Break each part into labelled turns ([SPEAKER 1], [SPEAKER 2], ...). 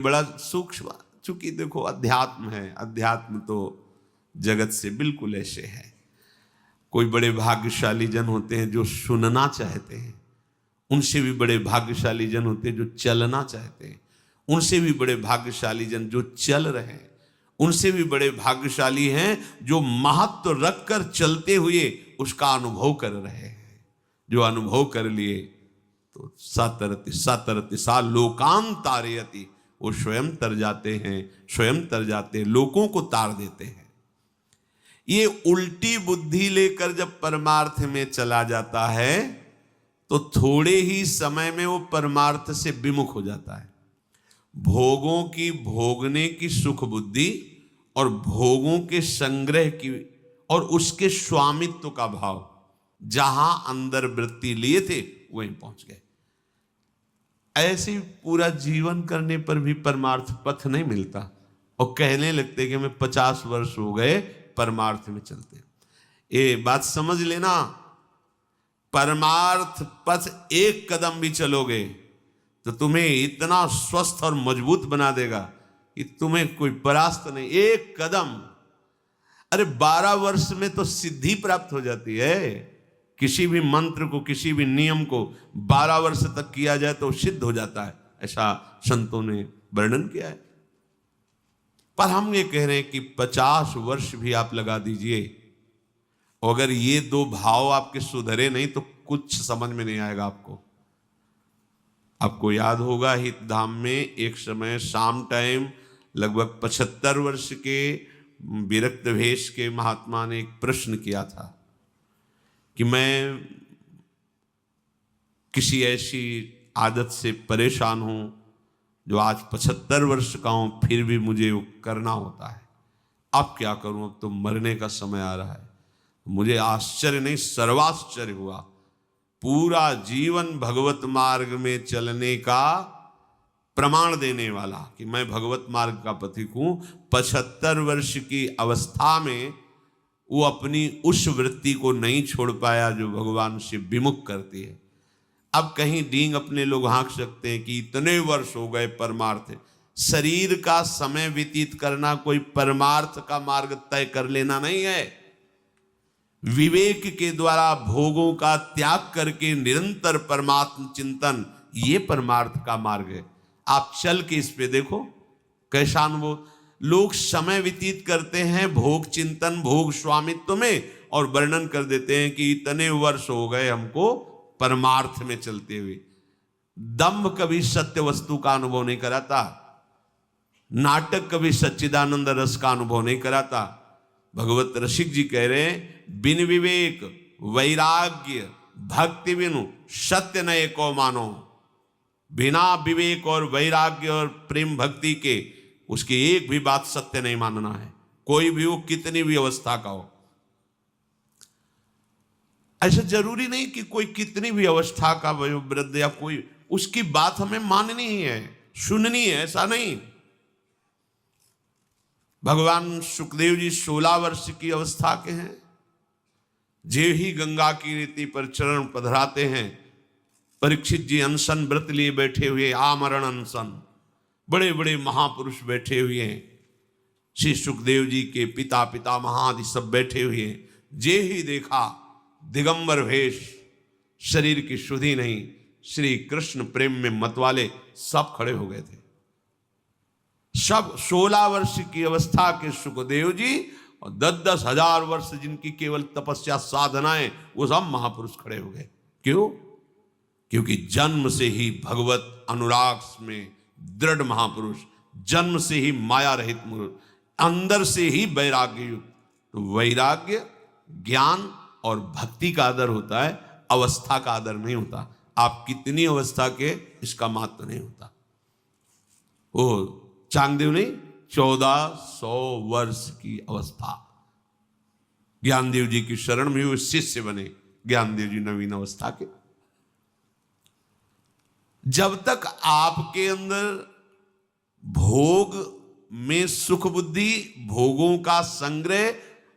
[SPEAKER 1] बड़ा सूक्ष्म, चूंकि देखो अध्यात्म है, अध्यात्म तो जगत से बिल्कुल ऐसे है। कोई बड़े भाग्यशाली जन होते हैं जो सुनना चाहते हैं, उनसे भी बड़े भाग्यशाली जन होते हैं जो चलना चाहते हैं, उनसे भी बड़े भाग्यशाली जन जो चल रहे हैं, उनसे भी बड़े भाग्यशाली हैं जो महत्व रखकर चलते हुए उसका अनुभव कर रहे हैं। जो अनुभव कर लिए तो सतरति सतरति सा लोकान तारयति, वो स्वयं तर जाते हैं, स्वयं तर जाते हैं, लोगों को तार देते हैं। ये उल्टी बुद्धि लेकर जब परमार्थ में चला जाता है तो थोड़े ही समय में वो परमार्थ से विमुख हो जाता है। भोगों की भोगने की सुख बुद्धि और भोगों के संग्रह की और उसके स्वामित्व का भाव, जहां अंदर वृत्ति लिए थे वहीं पहुंच गए। ऐसे पूरा जीवन करने पर भी परमार्थ पथ नहीं मिलता और कहने लगते कि हमें 50 वर्ष हो गए परमार्थ में चलते। ये बात समझ लेना, परमार्थ पथ एक कदम भी चलोगे तो तुम्हें इतना स्वस्थ और मजबूत बना देगा कि तुम्हें कोई परास्त नहीं। एक कदम, अरे 12 वर्ष में तो सिद्धि प्राप्त हो जाती है। किसी भी मंत्र को, किसी भी नियम को 12 वर्ष तक किया जाए तो सिद्ध हो जाता है, ऐसा संतों ने वर्णन किया है। पर हम ये कह रहे हैं कि 50 वर्ष भी आप लगा दीजिए, अगर ये दो भाव आपके सुधरे नहीं तो कुछ समझ में नहीं आएगा आपको। आपको याद होगा हितधाम में एक समय शाम टाइम लगभग 75 वर्ष के विरक्त भेष के महात्मा ने एक प्रश्न किया था कि मैं किसी ऐसी आदत से परेशान हूं जो आज 75 वर्ष का हूं, फिर भी मुझे वो करना होता है। अब क्या करूं, अब तो मरने का समय आ रहा है। मुझे आश्चर्य नहीं, सर्वाश्चर्य हुआ। पूरा जीवन भगवत मार्ग में चलने का प्रमाण देने वाला कि मैं भगवत मार्ग का पथिक हूं, 75 वर्ष की अवस्था में वो अपनी उस वृत्ति को नहीं छोड़ पाया जो भगवान से विमुख करती है। अब कहीं डींग अपने लोग हाँक सकते हैं कि इतने वर्ष हो गए परमार्थ। शरीर का समय व्यतीत करना कोई परमार्थ का मार्ग तय कर लेना नहीं है। विवेक के द्वारा भोगों का त्याग करके निरंतर परमात्म चिंतन, ये परमार्थ का मार्ग है। आप चल के इस पे देखो कैसा अनुभव। लोग समय व्यतीत करते हैं भोग चिंतन, भोग स्वामित्व में, और वर्णन कर देते हैं कि इतने वर्ष हो गए हमको परमार्थ में चलते हुए। दंभ कभी सत्य वस्तु का अनुभव नहीं कराता, नाटक कभी सच्चिदानंद रस का अनुभव नहीं कराता। भगवत रसिक जी कह रहे हैं, बिन विवेक वैराग्य भक्ति बिनु सत्य न एको मानो। बिना विवेक और वैराग्य और प्रेम भक्ति के उसकी एक भी बात सत्य नहीं मानना है, कोई भी हो, कितनी भी अवस्था का हो। ऐसा जरूरी नहीं कि कोई कितनी भी अवस्था का वयोवृद्ध या कोई, उसकी बात हमें माननी ही है, सुननी है, ऐसा नहीं। भगवान सुखदेव जी 16 वर्ष की अवस्था के हैं, जे ही गंगा की रीति पर चरण पधराते हैं। परीक्षित जी अनशन व्रत लिए बैठे हुए, आमरण अनशन, बड़े बड़े महापुरुष बैठे हुए हैं। श्री सुखदेव जी के पिता पितामह आदि सब बैठे हुए हैं। जे ही देखा दिगंबर वेश, शरीर की शुद्धि नहीं, श्री कृष्ण प्रेम में मतवाले सब खड़े हो गए थे। सब 16 वर्ष की अवस्था के सुखदेव जी और 10-10 हजार वर्ष जिनकी केवल तपस्या साधनाएं, वो सब महापुरुष खड़े हो गए। क्यों? क्योंकि जन्म से ही भगवत अनुराग में दृढ़ महापुरुष, जन्म से ही माया रहित मूर्ख, अंदर से ही वैराग्य युक्त। तो वैराग्य, ज्ञान और भक्ति का आदर होता है, अवस्था का आदर नहीं होता। आप कितनी अवस्था के, इसका महत्व नहीं होता। वो चांगदेव नहीं, 1400 वर्ष की अवस्था। ज्ञानदेव जी की शरण में हुए शिष्य बने ज्ञानदेव जी नवीन अवस्था के। जब तक आपके अंदर भोग में सुख बुद्धि, भोगों का संग्रह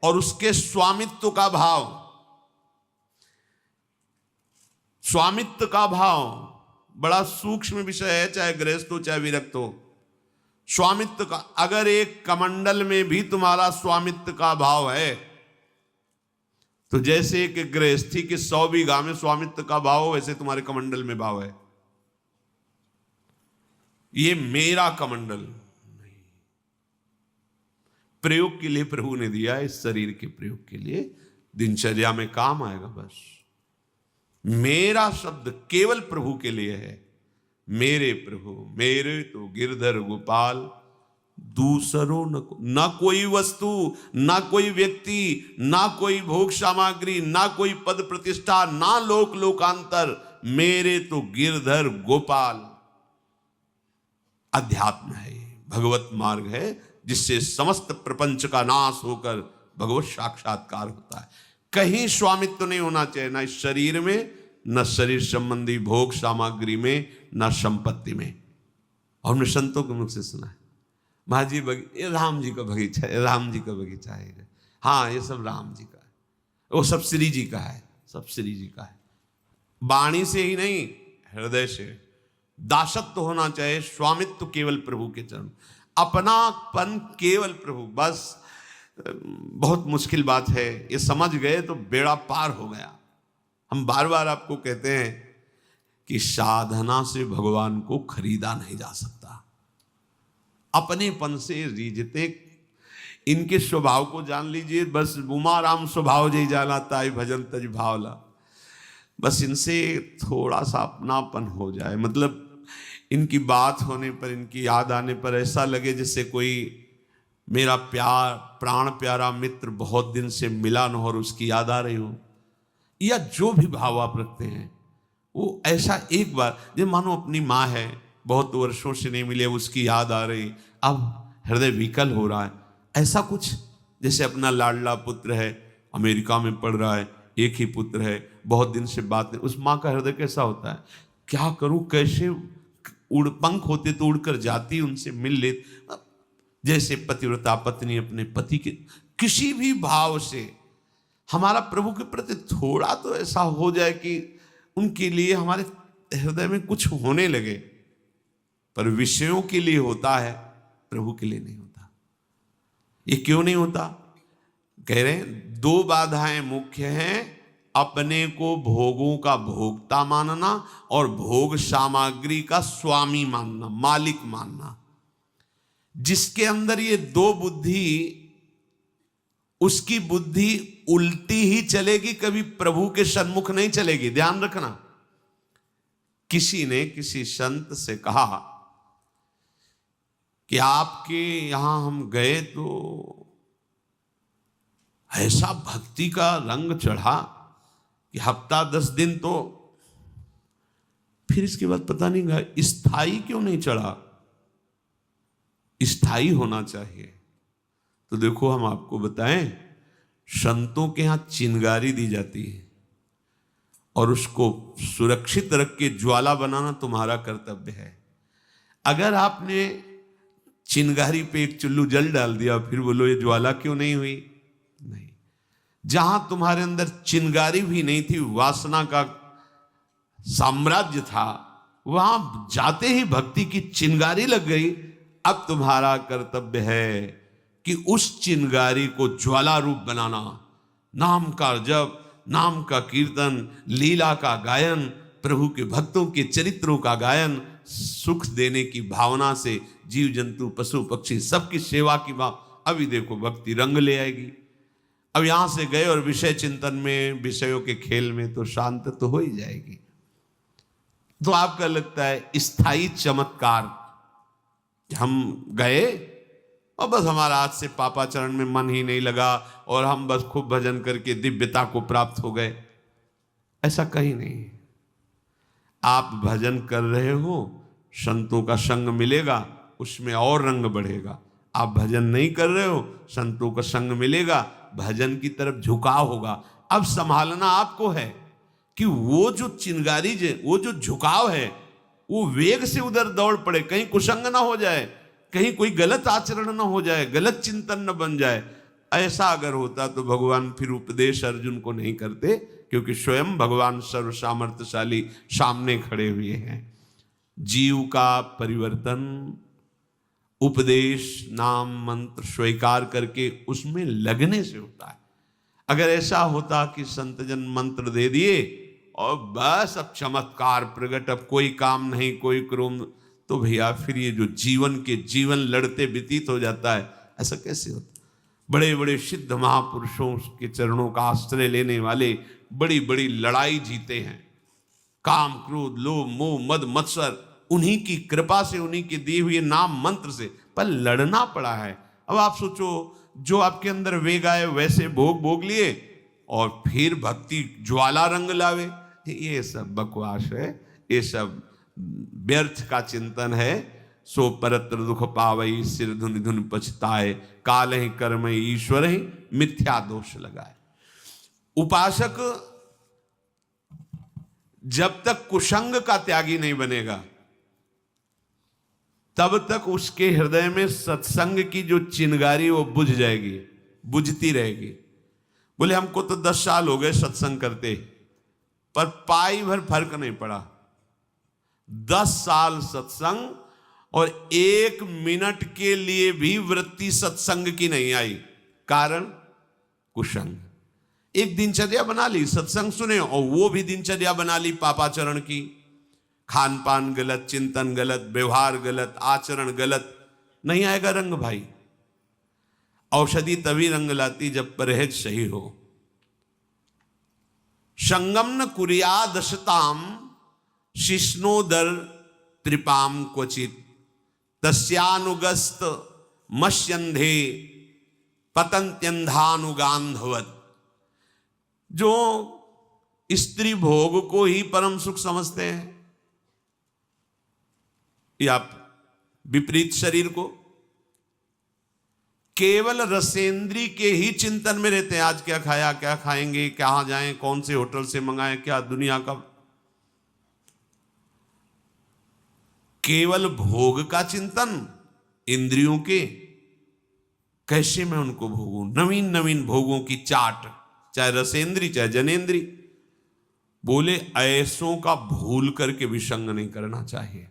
[SPEAKER 1] और उसके स्वामित्व का भाव, स्वामित्व का भाव बड़ा सूक्ष्म विषय है, चाहे गृहस्थ हो चाहे विरक्त हो। स्वामित्व का, अगर एक कमंडल में भी तुम्हारा स्वामित्व का भाव है, तो जैसे एक गृहस्थी के 100 बीघा में स्वामित्व का भाव हो, वैसे तुम्हारे कमंडल में भाव है। ये मेरा कमंडल नहीं, प्रयोग के लिए प्रभु ने दिया, इस शरीर के प्रयोग के लिए, दिनचर्या में काम आएगा। बस मेरा शब्द केवल प्रभु के लिए है। मेरे प्रभु, मेरे तो गिरधर गोपाल, दूसरों न कोई वस्तु, ना कोई व्यक्ति, ना कोई भोग सामग्री, ना कोई पद प्रतिष्ठा, ना लोक लोकांतर, मेरे तो गिरधर गोपाल। अध्यात्म है, भगवत मार्ग है, जिससे समस्त प्रपंच का नाश होकर भगवत साक्षात्कार होता है। कहीं स्वामित्व नहीं होना चाहिए, ना इस शरीर में, न शरीर संबंधी भोग सामग्री में, न संपत्ति में। और हमने संतों के मुख से सुना है, महाजी ये राम जी का बगीचा है, राम जी का बगीचा है, हाँ ये सब राम जी का है, वो सब श्री जी का है, सब श्री जी का है। वाणी से ही नहीं, हृदय से दासत्व होना चाहिए, स्वामित्व केवल प्रभु के चरण, अपनापन केवल प्रभु। बस बहुत मुश्किल बात है, ये समझ गए तो बेड़ा पार हो गया। हम बार बार आपको कहते हैं कि साधना से भगवान को खरीदा नहीं जा सकता, अपनेपन से रीझते। इनके स्वभाव को जान लीजिए, बस उमा राम स्वभाव जय जाना ताई भजन तज भावला, बस इनसे थोड़ा सा अपनापन हो जाए, मतलब इनकी बात होने पर, इनकी याद आने पर ऐसा लगे जैसे कोई मेरा प्यार, प्राण प्यारा मित्र बहुत दिन से मिला न हो और उसकी याद आ रही हो, या जो भी भाव आप रखते हैं वो ऐसा एक बार, जब मानो अपनी माँ है, बहुत वर्षों से नहीं मिले, उसकी याद आ रही, अब हृदय विकल हो रहा है, ऐसा कुछ जैसे अपना लाडला पुत्र है, अमेरिका में पढ़ रहा है, एक ही पुत्र है, बहुत दिन से बात नहीं, उस माँ का हृदय कैसा होता है, क्या करूं, कैसे उड़, पंख होते तो उड़कर जाती, उनसे मिल ले। जैसे पतिव्रता पत्नी अपने पति के किसी भी भाव से, हमारा प्रभु के प्रति थोड़ा तो ऐसा हो जाए कि उनके लिए हमारे हृदय में कुछ होने लगे, पर विषयों के लिए होता है, प्रभु के लिए नहीं होता। ये क्यों नहीं होता? कह रहे हैं 2 बाधाएं मुख्य हैं, अपने को भोगों का भोक्ता मानना और भोग सामग्री का स्वामी मानना, मालिक मानना। जिसके अंदर ये 2 बुद्धि, उसकी बुद्धि उल्टी ही चलेगी, कभी प्रभु के सन्मुख नहीं चलेगी। ध्यान रखना। किसी ने किसी संत से कहा कि आपके यहां हम गए तो ऐसा भक्ति का रंग चढ़ा कि हफ्ता 10 दिन तो, फिर इसके बाद पता नहीं गया स्थाई क्यों नहीं चढ़ा। स्थाई होना चाहिए। तो देखो हम आपको बताएं, संतों के यहां चिंगारी दी जाती है और उसको सुरक्षित रख के ज्वाला बनाना तुम्हारा कर्तव्य है। अगर आपने चिंगारी पे एक चुल्लू जल डाल दिया, फिर बोलो ये ज्वाला क्यों नहीं हुई? नहीं। जहां तुम्हारे अंदर चिंगारी भी नहीं थी, वासना का साम्राज्य था, वहां जाते ही भक्ति की चिंगारी लग गई। अब तुम्हारा कर्तव्य है कि उस चिंगारी को ज्वाला रूप बनाना, नाम का जप, नाम का कीर्तन, लीला का गायन, प्रभु के भक्तों के चरित्रों का गायन, सुख देने की भावना से जीव जंतु पशु पक्षी सबकी सेवा की भाव। अभी देखो भक्ति रंग ले आएगी। अब यहां से गए और विषय चिंतन में, विषयों के खेल में तो शांत तो हो ही जाएगी। तो आपका लगता है स्थायी चमत्कार, हम गए और बस हमारा आज से पापा चरण में मन ही नहीं लगा और हम बस खूब भजन करके दिव्यता को प्राप्त हो गए, ऐसा कहीं नहीं। आप भजन कर रहे हो, संतों का संग मिलेगा, उसमें और रंग बढ़ेगा। आप भजन नहीं कर रहे हो, संतों का संग मिलेगा, भजन की तरफ झुकाव होगा। अब संभालना आपको है कि वो जो चिंगारी, वो जो झुकाव है, वो वेग से उधर दौड़ पड़े, कहीं कुसंग ना हो जाए, कहीं कोई गलत आचरण ना हो जाए, गलत चिंतन न बन जाए। ऐसा अगर होता तो भगवान फिर उपदेश अर्जुन को नहीं करते, क्योंकि स्वयं भगवान सर्व सामर्थ्यशाली सामने खड़े हुए हैं। जीव का परिवर्तन उपदेश, नाम, मंत्र स्वीकार करके उसमें लगने से होता है। अगर ऐसा होता कि संतजन मंत्र दे दिए और बस अब चमत्कार प्रकट, अब कोई काम नहीं, कोई क्रोम, तो भैया फिर ये जो जीवन लड़ते व्यतीत हो जाता है, ऐसा कैसे होता? बड़े बड़े सिद्ध महापुरुषों के चरणों का आश्रय लेने वाले बड़ी बड़ी लड़ाई जीते हैं। काम, क्रोध, लोभ, मोह, मद, मत्सर, उन्हीं की कृपा से, उन्हीं के दिए हुए नाम मंत्र से, पर लड़ना पड़ा है। अब आप सोचो, जो आपके अंदर वेग आए वैसे भोग लिए और फिर भक्ति ज्वाला रंग लावे, ये सब बकवास है, ये सब व्यर्थ का चिंतन है। सो परत्र दुख पावई, सिर धुन धुन पछताए, काल ही कर्म ईश्वर ही मिथ्या दोष लगाए। उपासक जब तक कुसंग का त्यागी नहीं बनेगा तब तक उसके हृदय में सत्संग की जो चिंगारी वो बुझ जाएगी, बुझती रहेगी। बोले हमको तो 10 साल हो गए सत्संग करते, पर पाई भर फर्क नहीं पड़ा। 10 साल सत्संग और 1 मिनट के लिए भी वृत्ति सत्संग की नहीं आई। कारण कुसंग। एक दिनचर्या बना ली, सत्संग सुने और वो भी दिनचर्या बना ली पापाचरण की। खान पान गलत, चिंतन गलत, व्यवहार गलत, आचरण गलत, नहीं आएगा रंग भाई। औषधि तभी रंग लाती जब परहेज सही हो। संगम न कुर्यादशताम शिष्णोदर त्रिपाम क्वचित, तस्यानुगस्त मस्यंधे पतंत्यंधानुगांधवत। जो स्त्री भोग को ही परम सुख समझते हैं या विपरीत शरीर को, केवल रसेंद्री के ही चिंतन में रहते हैं। आज क्या खाया, क्या खाएंगे, कहां जाएं, कौन से होटल से मंगाएं, क्या दुनिया का, केवल भोग का चिंतन, इंद्रियों के कैसे मैं उनको भोगूं, नवीन नवीन भोगों की चाट, चाहे रसेंद्री चाहे जनेंद्री। बोले ऐसों का भूल करके भी संग नहीं करना चाहिए।